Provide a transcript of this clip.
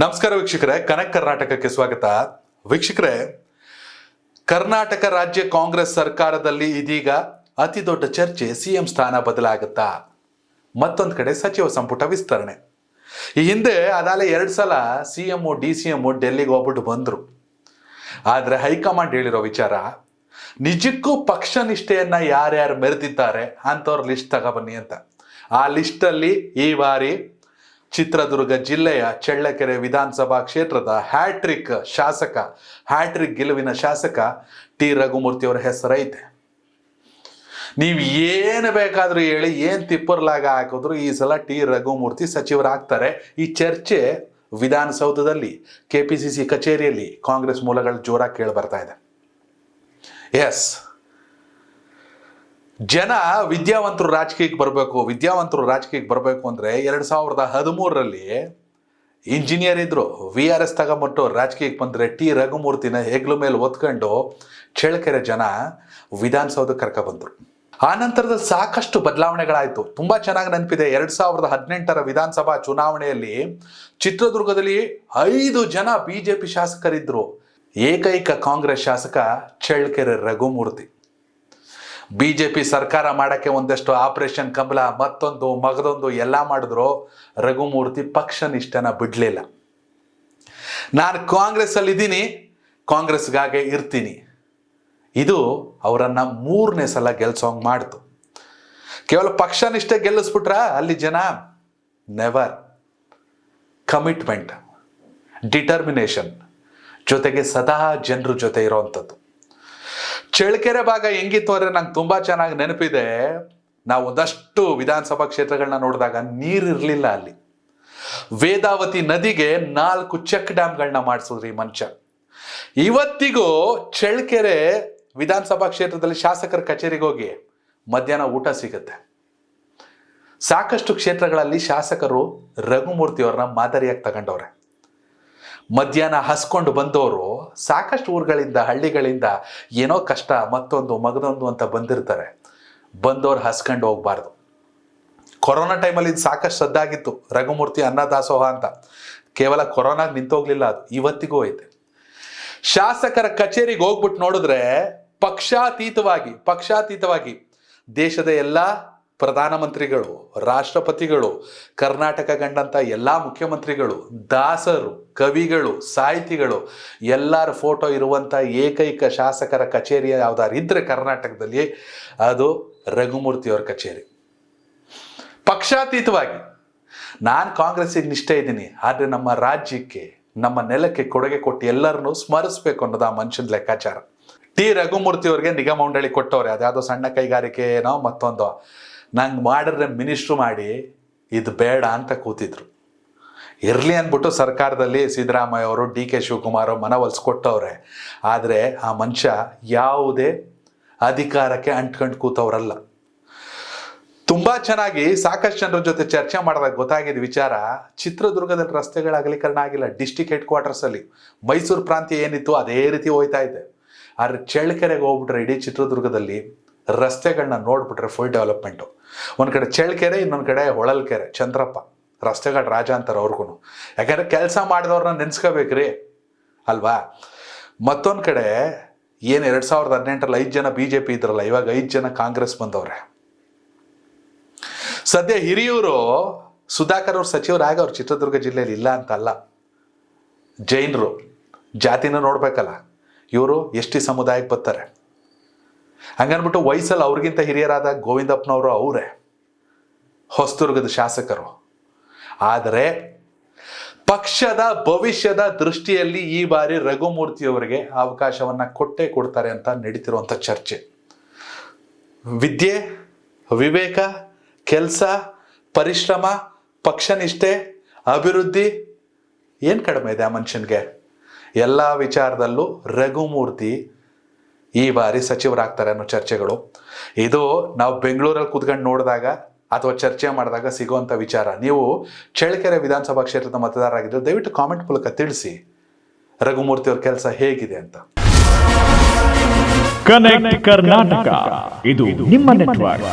ನಮಸ್ಕಾರ ವೀಕ್ಷಕರೇ, ಕನೆಕ್ಟ್ ಕರ್ನಾಟಕಕ್ಕೆ ಸ್ವಾಗತ. ವೀಕ್ಷಕರೇ, ಕರ್ನಾಟಕ ರಾಜ್ಯ ಕಾಂಗ್ರೆಸ್ ಸರ್ಕಾರದಲ್ಲಿ ಇದೀಗ ಅತಿ ದೊಡ್ಡ ಚರ್ಚೆ ಸಿಎಂ ಸ್ಥಾನ ಬದಲಾಗುತ್ತಾ, ಮತ್ತೊಂದು ಕಡೆ ಸಚಿವ ಸಂಪುಟ ವಿಸ್ತರಣೆ. ಈ ಹಿಂದೆ ಅದಾಲೆ 2 ಸಲ ಸಿಎಂ DCM ಡೆಲ್ಲಿಗೆ ಹೋಗ್ಬಿಟ್ಟು ಬಂದ್ರು. ಆದ್ರೆ ಹೈಕಮಾಂಡ್ ಹೇಳಿರೋ ವಿಚಾರ, ನಿಜಕ್ಕೂ ಪಕ್ಷ ನಿಷ್ಠೆಯನ್ನ ಯಾರ್ಯಾರು ಮೆರೆದಿದ್ದಾರೆ ಅಂತವ್ರ ಲಿಸ್ಟ್ ತಗೊಬನ್ನಿ ಅಂತ. ಆ ಲಿಸ್ಟ್ ಅಲ್ಲಿ ಈ ಬಾರಿ ಚಿತ್ರದುರ್ಗ ಜಿಲ್ಲೆಯ ಚಳ್ಳಕೆರೆ ವಿಧಾನಸಭಾ ಕ್ಷೇತ್ರದ ಹ್ಯಾಟ್ರಿಕ್ ಗೆಲುವಿನ ಶಾಸಕ ಟಿ ರಘುಮೂರ್ತಿ ಅವರ ಹೆಸರೈತೆ. ನೀವು ಏನು ಬೇಕಾದ್ರೂ ಹೇಳಿ, ಏನ್ ತಿಪ್ಪರ್ಲಾಗ ಹಾಕಿದ್ರು ಈ ಸಲ ಟಿ ರಘುಮೂರ್ತಿ ಸಚಿವರಾಗ್ತಾರೆ. ಈ ಚರ್ಚೆ ವಿಧಾನಸೌಧದಲ್ಲಿ, KPCC ಕಚೇರಿಯಲ್ಲಿ ಕಾಂಗ್ರೆಸ್ ಮೂಲಗಳು ಜೋರಾಗಿ ಕೇಳಿ ಬರ್ತಾ ಇದೆ. ಎಸ್, ಜನ ವಿದ್ಯಾವಂತರು ರಾಜಕೀಯಕ್ಕೆ ಬರಬೇಕು ಅಂದ್ರೆ 2013ರಲ್ಲಿ ಇಂಜಿನಿಯರ್ ಇದ್ರು, VRS ತಗೊಂಬಿಟ್ಟು ರಾಜಕೀಯಕ್ಕೆ ಬಂದ್ರೆ ಟಿ ರಘುಮೂರ್ತಿನ ಹೆಗ್ಲು ಮೇಲೆ ಒತ್ಕೊಂಡು ಚಳ್ಳಕೆರೆ ಜನ ವಿಧಾನಸೌಧಕ್ಕೆ ಕರ್ಕ ಬಂದ್ರು. ಆ ನಂತರದಲ್ಲಿ ಸಾಕಷ್ಟು ಬದಲಾವಣೆಗಳಾಯ್ತು. ತುಂಬಾ ಚೆನ್ನಾಗಿ ನೆನಪಿದೆ, 2018ರ ವಿಧಾನಸಭಾ ಚುನಾವಣೆಯಲ್ಲಿ ಚಿತ್ರದುರ್ಗದಲ್ಲಿ 5 ಜನ BJP ಶಾಸಕರಿದ್ರು. ಏಕೈಕ ಕಾಂಗ್ರೆಸ್ ಶಾಸಕ ಚಳ್ಳಕೆರೆ ರಘುಮೂರ್ತಿ. BJP ಸರ್ಕಾರ ಮಾಡಕ್ಕೆ ಒಂದಷ್ಟು ಆಪರೇಷನ್ ಕಮಲ, ಮತ್ತೊಂದು ಮಗದೊಂದು ಎಲ್ಲ ಮಾಡಿದ್ರು. ರಘುಮೂರ್ತಿ ಪಕ್ಷ ನಿಷ್ಠೆನ ಬಿಡ್ಲಿಲ್ಲ. ನಾನು ಕಾಂಗ್ರೆಸ್ ಅಲ್ಲಿ ಇದ್ದೀನಿ, ಕಾಂಗ್ರೆಸ್ಗಾಗೆ ಇರ್ತೀನಿ. ಇದು ಅವರನ್ನ 3ನೇ ಸಲ ಗೆಲ್ಸೋಂಗ್ ಮಾಡ್ತು. ಕೇವಲ ಪಕ್ಷ ನಿಷ್ಠೆ ಗೆಲ್ಲಿಸ್ಬಿಟ್ರ ಅಲ್ಲಿ ಜನ? ನೆವರ್. ಕಮಿಟ್ಮೆಂಟ್, ಡಿಟರ್ಮಿನೇಷನ್ ಜೊತೆಗೆ ಸದಾ ಜನರ ಜೊತೆ ಇರೋವಂಥದ್ದು. ಚಳ್ಳಕೆರೆ ಭಾಗ ಹೆಂಗಿತ್ತು ಅಂದ್ರೆ ನಂಗೆ ತುಂಬಾ ಚೆನ್ನಾಗಿ ನೆನಪಿದೆ. ನಾವು ಒಂದಷ್ಟು ವಿಧಾನಸಭಾ ಕ್ಷೇತ್ರಗಳನ್ನ ನೋಡಿದಾಗ ನೀರಿರ್ಲಿಲ್ಲ ಅಲ್ಲಿ. ವೇದಾವತಿ ನದಿಗೆ 4 ಚೆಕ್ ಡ್ಯಾಮ್ಗಳನ್ನ ಮಾಡಿಸಿದ್ರಿ ಈ ಮನುಷ್ಯ. ಇವತ್ತಿಗೂ ಚಳ್ಳಕೆರೆ ವಿಧಾನಸಭಾ ಕ್ಷೇತ್ರದಲ್ಲಿ ಶಾಸಕರ ಕಚೇರಿಗೆ ಹೋಗಿ ಮಧ್ಯಾಹ್ನ ಊಟ ಸಿಗುತ್ತೆ. ಸಾಕಷ್ಟು ಕ್ಷೇತ್ರಗಳಲ್ಲಿ ಶಾಸಕರು ರಘುಮೂರ್ತಿ ಅವ್ರನ್ನ ಮಾದರಿಯಾಗಿ ತಗೊಂಡವ್ರೆ. ಮಧ್ಯಾಹ್ನ ಹಸ್ಕೊಂಡು ಬಂದವರು ಸಾಕಷ್ಟು ಊರುಗಳಿಂದ, ಹಳ್ಳಿಗಳಿಂದ ಏನೋ ಕಷ್ಟ, ಮತ್ತೊಂದು ಮಗದೊಂದು ಅಂತ ಬಂದಿರ್ತಾರೆ. ಬಂದವ್ರು ಹಸ್ಕೊಂಡು ಹೋಗ್ಬಾರ್ದು. ಕೊರೋನಾ ಟೈಮಲ್ಲಿ ಇದು ಸಾಕಷ್ಟು ಸದ್ದಾಗಿತ್ತು, ರಘುಮೂರ್ತಿ ಅನ್ನದಾಸೋಹ ಅಂತ. ಕೇವಲ ಕೊರೋನಾಗ ನಿಂತೋಗ್ಲಿಲ್ಲ, ಅದು ಇವತ್ತಿಗೂ ಐತೆ. ಶಾಸಕರ ಕಚೇರಿಗೆ ಹೋಗ್ಬಿಟ್ಟು ನೋಡಿದ್ರೆ ಪಕ್ಷಾತೀತವಾಗಿ ದೇಶದ ಎಲ್ಲ ಪ್ರಧಾನಮಂತ್ರಿಗಳು, ರಾಷ್ಟ್ರಪತಿಗಳು, ಕರ್ನಾಟಕ ಕಂಡಂತ ಎಲ್ಲ ಮುಖ್ಯಮಂತ್ರಿಗಳು, ದಾಸರು, ಕವಿಗಳು, ಸಾಹಿತಿಗಳು ಎಲ್ಲರ ಫೋಟೋ ಇರುವಂತ ಏಕೈಕ ಶಾಸಕರ ಕಚೇರಿ ಯಾವ್ದಾರು ಇದ್ರೆ ಕರ್ನಾಟಕದಲ್ಲಿ ಅದು ರಘುಮೂರ್ತಿಯವರ ಕಚೇರಿ. ಪಕ್ಷಾತೀತವಾಗಿ ನಾನು ಕಾಂಗ್ರೆಸ್ಸಿಗೆ ನಿಷ್ಠೆ ಇದ್ದೀನಿ, ಆದ್ರೆ ನಮ್ಮ ರಾಜ್ಯಕ್ಕೆ, ನಮ್ಮ ನೆಲಕ್ಕೆ ಕೊಡುಗೆ ಕೊಟ್ಟು ಎಲ್ಲರನ್ನೂ ಸ್ಮರಿಸ್ಬೇಕು ಅನ್ನೋದು ಆ ಮನುಷ್ಯನ ಲೆಕ್ಕಾಚಾರ. ಟಿ ರಘುಮೂರ್ತಿ ಅವ್ರಿಗೆ ನಿಗಮ ಮಂಡಳಿ ಕೊಟ್ಟವ್ರೆ, ಅದ್ಯಾವುದೋ ಸಣ್ಣ ಕೈಗಾರಿಕೆ ಏನೋ ಮತ್ತೊಂದು. ನಂಗೆ ಮಾಡಿದ್ರೆ ಮಿನಿಸ್ಟ್ರು ಮಾಡಿ, ಇದು ಬೇಡ ಅಂತ ಕೂತಿದ್ರು. ಇರಲಿ ಅಂದ್ಬಿಟ್ಟು ಸರ್ಕಾರದಲ್ಲಿ ಸಿದ್ದರಾಮಯ್ಯ ಅವರು, DK ಶಿವಕುಮಾರ್ ಮನವೊಲಿಸ್ಕೊಟ್ಟವ್ರೆ. ಆದರೆ ಆ ಮನುಷ್ಯ ಯಾವುದೇ ಅಧಿಕಾರಕ್ಕೆ ಅಂಟ್ಕೊಂಡು ಕೂತವ್ರಲ್ಲ. ತುಂಬಾ ಚೆನ್ನಾಗಿ ಸಾಕಷ್ಟು ಜನರ ಜೊತೆ ಚರ್ಚೆ ಮಾಡಿದಾಗ ಗೊತ್ತಾಗಿದ್ದ ವಿಚಾರ, ಚಿತ್ರದುರ್ಗದಲ್ಲಿ ರಸ್ತೆಗಳ ಅಗಲೀಕರಣ ಆಗಿಲ್ಲ. ಡಿಸ್ಟಿಕ್ ಹೆಡ್ ಕ್ವಾರ್ಟರ್ಸ್ ಅಲ್ಲಿ ಮೈಸೂರು ಪ್ರಾಂತ್ಯ ಏನಿತ್ತು ಅದೇ ರೀತಿ ಹೋಯ್ತಾ ಇದೆ. ಆದ್ರೆ ಚಳ್ಳಕೆರೆಗೆ ಹೋಗ್ಬಿಟ್ರೆ ಇಡೀ ಚಿತ್ರದುರ್ಗದಲ್ಲಿ ರಸ್ತೆಗಳನ್ನ ನೋಡ್ಬಿಟ್ರೆ ಫುಲ್ ಡೆವಲಪ್ಮೆಂಟು. ಒಂದ್ ಕಡೆ ಚಳ್ಳಕೆರೆ, ಇನ್ನೊಂದು ಕಡೆ ಹೊಳಲ್ಕೆರೆ, ಚಂದ್ರಪ್ಪ ರಸ್ತೆಗಳ ರಾಜ ಅಂತಾರೆ ಅವ್ರಿಗೂ. ಯಾಕಂದ್ರೆ ಕೆಲಸ ಮಾಡಿದವ್ರನ್ನ ನೆನ್ಸ್ಕೋಬೇಕ್ರಿ ಅಲ್ವಾ. ಮತ್ತೊಂದು ಕಡೆ ಏನು 2018ರಲ್ಲಿ 5 ಜನ BJP ಇದ್ರಲ್ಲ, ಇವಾಗ 5 ಜನ ಕಾಂಗ್ರೆಸ್ ಬಂದವ್ರೆ. ಸದ್ಯ ಹಿರಿಯೂರು ಸುಧಾಕರ್ ಅವ್ರ ಸಚಿವರಾಗವ್ರು ಚಿತ್ರದುರ್ಗ ಜಿಲ್ಲೆಯಲ್ಲಿ, ಇಲ್ಲ ಅಂತ ಅಲ್ಲ. ಜೈನರು ಜಾತಿನ ನೋಡ್ಬೇಕಲ್ಲ, ಇವರು ST ಸಮುದಾಯಕ್ಕೆ ಬರ್ತಾರೆ. ಹಂಗನ್ಬಿಟ್ಟು ವಯಸ್ಸಲ್ಲಿ ಅವ್ರಿಗಿಂತ ಹಿರಿಯರಾದ ಗೋವಿಂದಪ್ಪನವರು ಅವರೇ ಹೊಸದುರ್ಗದ ಶಾಸಕರು. ಆದರೆ ಪಕ್ಷದ ಭವಿಷ್ಯದ ದೃಷ್ಟಿಯಲ್ಲಿ ಈ ಬಾರಿ ರಘುಮೂರ್ತಿ ಅವರಿಗೆ ಅವಕಾಶವನ್ನ ಕೊಡ್ತಾರೆ ಅಂತ ನಡೀತಿರುವಂತ ಚರ್ಚೆ. ವಿದ್ಯೆ, ವಿವೇಕ, ಕೆಲಸ, ಪರಿಶ್ರಮ, ಪಕ್ಷನಿಷ್ಠೆ, ಅಭಿವೃದ್ಧಿ ಏನ್ ಕಡಿಮೆ ಇದೆ ಆ ಮನುಷ್ಯನ್ಗೆ? ಎಲ್ಲ ವಿಚಾರದಲ್ಲೂ ರಘುಮೂರ್ತಿ ಈ ಬಾರಿ ಸಚಿವರಾಗ್ತಾರೆ ಅನ್ನೋ ಚರ್ಚೆಗಳು. ಇದು ನಾವು ಬೆಂಗಳೂರಲ್ಲಿ ಕೂತ್ಕೊಂಡು ನೋಡಿದಾಗ ಅಥವಾ ಚರ್ಚೆ ಮಾಡಿದಾಗ ಸಿಗುವಂತ ವಿಚಾರ. ನೀವು ಚಳ್ಳಕೆರೆ ವಿಧಾನಸಭಾ ಕ್ಷೇತ್ರದ ಮತದಾರರಾಗಿದ್ದರೆ ದಯವಿಟ್ಟು ಕಾಮೆಂಟ್ ಮೂಲಕ ತಿಳಿಸಿ ರಘುಮೂರ್ತಿ ಅವ್ರ ಕೆಲಸ ಹೇಗಿದೆ ಅಂತ. ಕನೆಕ್ಟ್ ಕರ್ನಾಟಕ, ಇದು ನಿಮ್ಮ ನೆಟ್ವರ್ಕ್.